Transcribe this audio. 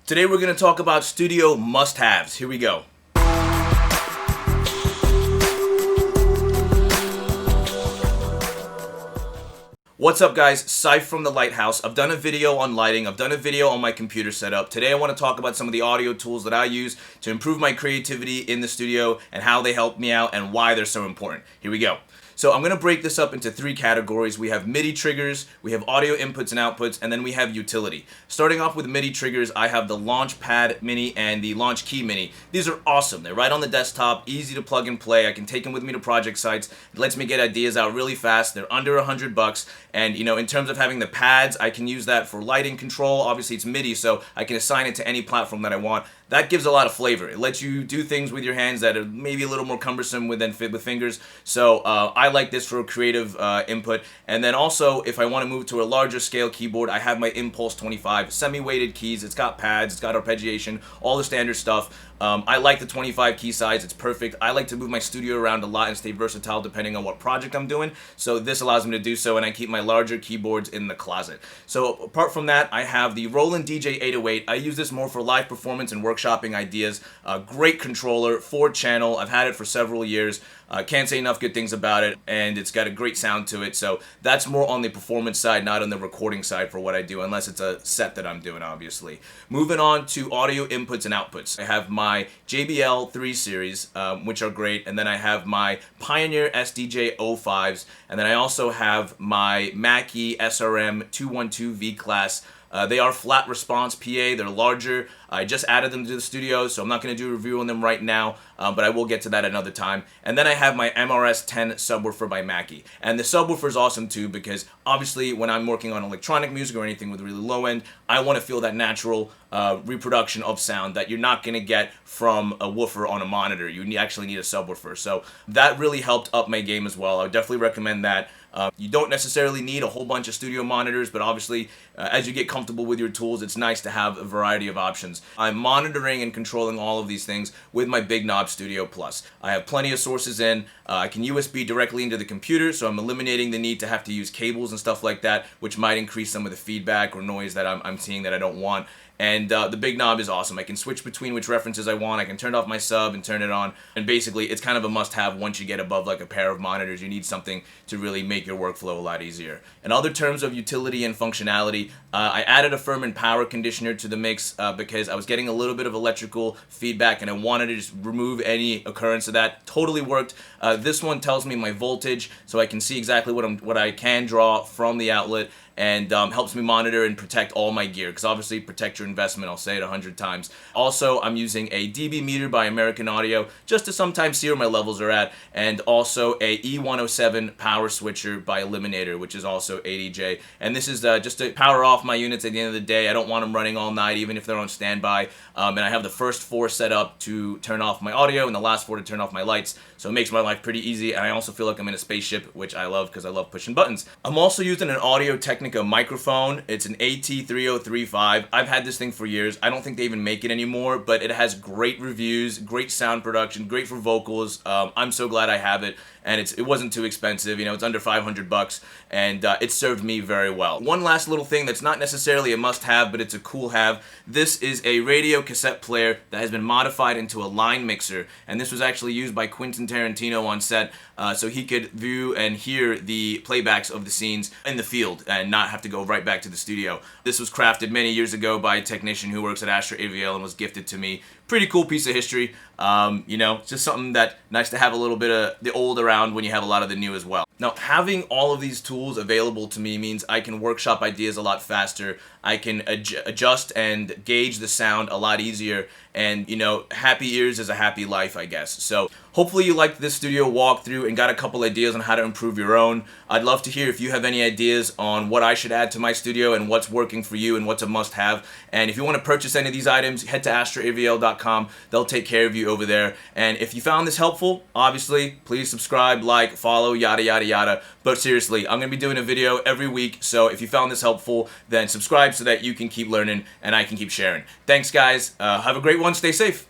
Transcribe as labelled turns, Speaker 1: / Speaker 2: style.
Speaker 1: Today we're going to talk about studio must-haves. Here we go. What's up guys, Syph from the Lighthouse. I've done a video on lighting, I've done a video on my computer setup. Today I want to talk about some of the audio tools that I use to improve my creativity in the studio and how they help me out and why they're so important. Here we go. So I'm going to break this up into three categories. We have MIDI triggers, we have audio inputs and outputs, and then we have utility. Starting off with MIDI triggers, I have the Launchpad Mini and the Launchkey Mini. These are awesome. They're right on the desktop, easy to plug and play. I can take them with me to project sites. It lets me get ideas out really fast. They're under $100, and in terms of having the pads, I can use that for lighting control. Obviously it's MIDI, so I can assign it to any platform that I want. That gives a lot of flavor. It lets you do things with your hands that are maybe a little more cumbersome with fingers. So I like this for creative input. And then also, if I want to move to a larger scale keyboard, I have my Impulse25 semi-weighted keys. It's got pads, it's got arpeggiation, all the standard stuff. I like the 25 key size, it's perfect. I like to move my studio around a lot and stay versatile depending on what project I'm doing. So this allows me to do so, and I keep my larger keyboards in the closet. So apart from that, I have the Roland DJ-808. I use this more for live performance and workshopping ideas. Great controller, 4-channel. I've had it for several years. Can't say enough good things about it, and it's got a great sound to it. So that's more on the performance side, not on the recording side for what I do, unless it's a set that I'm doing, obviously. Moving on to audio inputs and outputs. I have my JBL 3 series, which are great, and then I have my Pioneer SDJ-05s, and then I also have my Mackie SRM 212 V-Class. They are flat response PA, they're larger. I just added them to the studio, so I'm not going to do a review on them right now, but I will get to that another time. And then I have my MRS-10 subwoofer by Mackie. And the subwoofer is awesome too, because obviously when I'm working on electronic music or anything with really low end, I want to feel that natural reproduction of sound that you're not going to get from a woofer on a monitor. You actually need a subwoofer. So that really helped up my game as well. I would definitely recommend that. You don't necessarily need a whole bunch of studio monitors, but obviously as you get comfortable with your tools, it's nice to have a variety of options. I'm monitoring and controlling all of these things with my Big Knob Studio Plus. I have plenty of sources in. I can USB directly into the computer, so I'm eliminating the need to have to use cables and stuff like that, which might increase some of the feedback or noise that I'm seeing that I don't want. And the big knob is awesome. I can switch between which references I want. I can turn off my sub and turn it on. And basically, it's kind of a must-have once you get above like a pair of monitors. You need something to really make your workflow a lot easier. In other terms of utility and functionality, I added a Furman power conditioner to the mix because I was getting a little bit of electrical feedback and I wanted to just remove any occurrence of that. Totally worked. This one tells me my voltage, so I can see exactly what I can draw from the outlet, and helps me monitor and protect all my gear, because obviously protect your investment, I'll say it 100 times. Also, I'm using a dB meter by American Audio just to sometimes see where my levels are at, and also a E-107 power switcher by Eliminator, which is also 80J. And this is just to power off my units at the end of the day. I don't want them running all night, even if they're on standby. And I have the first 4 set up to turn off my audio and the last 4 to turn off my lights, so it makes my life pretty easy, and I also feel like I'm in a spaceship, which I love because I love pushing buttons. I'm also using an Audio-Technica microphone. It's an AT3035. I've had this thing for years. I don't think they even make it anymore, but it has great reviews, great sound production, great for vocals. I'm so glad I have it, and it wasn't too expensive. It's under $500, and it served me very well. One last little thing that's not necessarily a must-have, but it's a cool have. This is a radio cassette player that has been modified into a line mixer, and this was actually used by Quentin Tarantino on set, so he could view and hear the playbacks of the scenes in the field and not have to go right back to the studio. This was crafted many years ago by a technician who works at Astra AVL and was gifted to me. Pretty cool piece of history. Just something that nice to have a little bit of the old around when you have a lot of the new as well. Now, having all of these tools available to me means I can workshop ideas a lot faster. I can adjust and gauge the sound a lot easier, and happy ears is a happy life, I guess. So hopefully you liked this studio walkthrough and got a couple ideas on how to improve your own. I'd love to hear if you have any ideas on what I should add to my studio and what's working for you and what's a must-have. And if you want to purchase any of these items, head to AstraAVL.com. They'll take care of you over there. And if you found this helpful, obviously, please subscribe, like, follow, yada, yada, yada. But seriously, I'm going to be doing a video every week, so if you found this helpful, then subscribe so that you can keep learning and I can keep sharing. Thanks, guys. Have a great one. Stay safe.